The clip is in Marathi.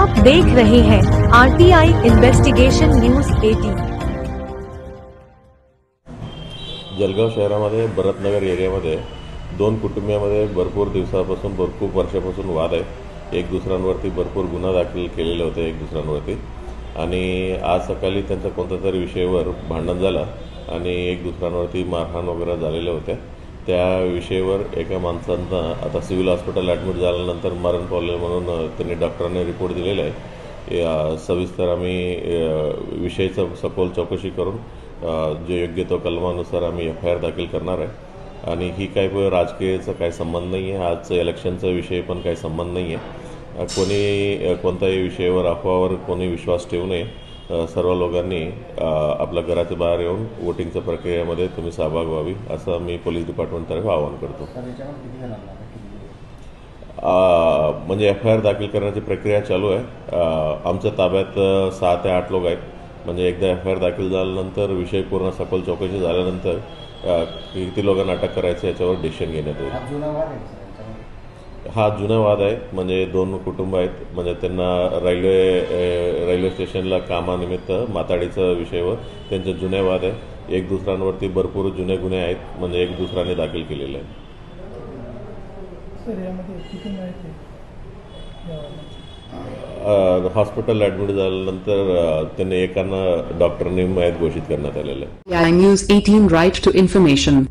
आप देख रहे हैं आरटीआई इन्व्हेस्टिगेशन न्यूज 18। जळगाव शहरामध्ये भरतनगर एरियामध्ये दोन कुटुंबामध्ये भरपूर दिवसापासून खूप वर्षापासून वाद आहे। एक दुसऱ्यांवरती भरपूर गुन्हा दाखल केलेले होते एक दुसऱ्यांवरती, आणि आज सकाळी त्यांचा कोणत्या तरी विषयावर भांडण झालं आणि एक दुसऱ्यांवरती मारहाण वगैरे झालेले होते। त्या विषयावर एका माणसांना आता सिव्हिल हॉस्पिटल ॲडमिट झाल्यानंतर मरण पावले म्हणून त्यांनी डॉक्टरांनी रिपोर्ट दिलेला आहे। सविस्तर आम्ही विषयाचा सखोल चौकशी करून जे योग्य तो कलमानुसार आम्ही FIR दाखल करणार आहे। आणि ही काही राजकीयाचा काही संबंध नाही आहे, आजचं इलेक्शनचा विषय पण काही संबंध नाही आहे। कोणी कोणत्याही विषयावर अफवावर कोणी विश्वास ठेवू नये। सर्व लोकांनी आपल्या घराच्या बाहेर येऊन वोटिंगच्या प्रक्रियेमध्ये तुम्ही सहभाग व्हावी असं मी पोलीस डिपार्टमेंटतर्फे आवाहन करतो। म्हणजे FIR दाखल करण्याची प्रक्रिया चालू आहे। आमच्या ताब्यात 6 ते 8 लोक आहेत। म्हणजे एकदा FIR दाखल झाल्यानंतर विषय पूर्ण सखोल चौकशी झाल्यानंतर किती लोकांना अटक करायचं याच्यावर डिसिजन घेण्यात येईल। हा जुना वाद आहे, म्हणजे दोन कुटुंब आहेत, म्हणजे त्यांना रेल्वे स्टेशनला कामानिमित्त माताडीचा विषयावर त्यांचे जुने वाद आहे। एक दुसऱ्यांवरती भरपूर जुने गुन्हे आहेत, म्हणजे एक दुसऱ्याने दाखल केलेले आहेत। हॉस्पिटल ॲडमिट झाल्यानंतर त्यांनी एकांना डॉक्टरने मयत घोषित करण्यात आलेलं आहे। News 18 right to information.